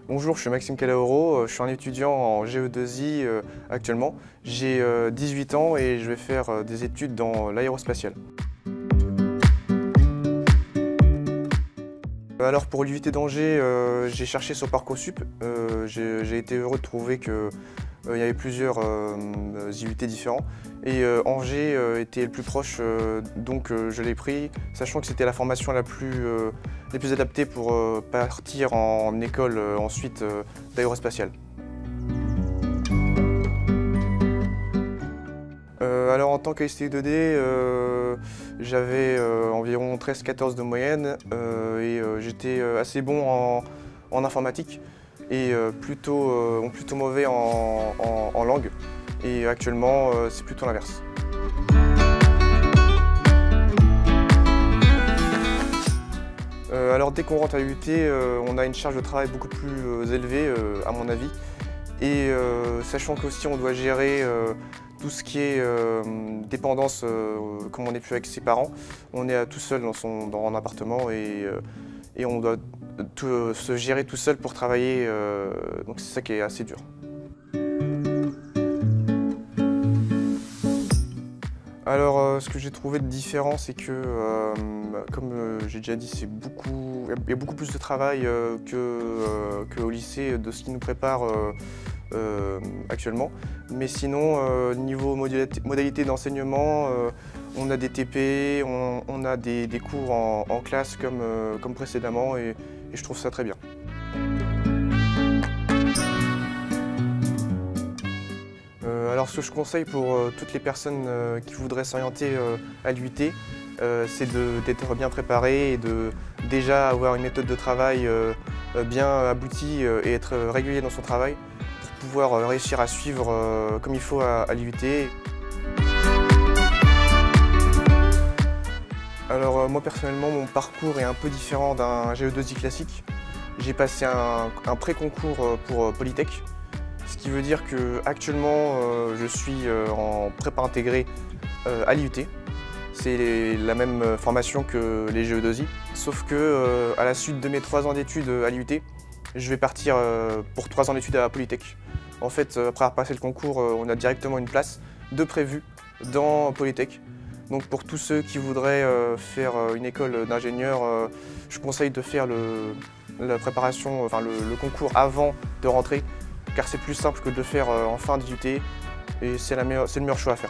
Bonjour, je suis Maxime Calaoro, je suis un étudiant en GE2I actuellement. J'ai 18 ans et je vais faire des études dans l'aérospatiale. Alors pour l'UIT d'Angers, j'ai cherché sur Parcoursup. J'ai été heureux de trouver qu'il y avait plusieurs IUT différents. Et Angers était le plus proche, donc je l'ai pris, sachant que c'était la formation la plus adaptée pour partir en école ensuite d'aérospatiale. Alors en tant qu'STI2D, j'avais environ 13-14 de moyenne et j'étais assez bon en informatique et plutôt mauvais en langue. Et actuellement, c'est plutôt l'inverse. Alors dès qu'on rentre à l'UT, on a une charge de travail beaucoup plus élevée, à mon avis. Et sachant qu'aussi on doit gérer tout ce qui est dépendance, comme on n'est plus avec ses parents. On est tout seul dans un appartement et on doit se gérer tout seul pour travailler. Donc c'est ça qui est assez dur. Alors, ce que j'ai trouvé de différent, c'est que, comme j'ai déjà dit, il y a beaucoup plus de travail qu'au lycée de ce qui nous prépare actuellement. Mais sinon, niveau modalité d'enseignement, on a des TP, on a des cours en classe comme précédemment et je trouve ça très bien. Alors ce que je conseille pour toutes les personnes qui voudraient s'orienter à l'UIT, c'est d'être bien préparé et de déjà avoir une méthode de travail bien aboutie et être régulier dans son travail pour pouvoir réussir à suivre comme il faut à l'UIT. Alors moi personnellement, mon parcours est un peu différent d'un GE2I classique. J'ai passé un pré-concours pour Polytech. Ce qui veut dire qu'actuellement, je suis en prépa intégrée à l'IUT. C'est la même formation que les GE2I, sauf que à la suite de mes 3 ans d'études à l'IUT, je vais partir pour 3 ans d'études à Polytech. En fait, après avoir passé le concours, on a directement une place de prévue dans Polytech. Donc pour tous ceux qui voudraient faire une école d'ingénieur, je conseille de faire la préparation, enfin le concours avant de rentrer, car c'est plus simple que de le faire en fin d'IUT et c'est le meilleur choix à faire.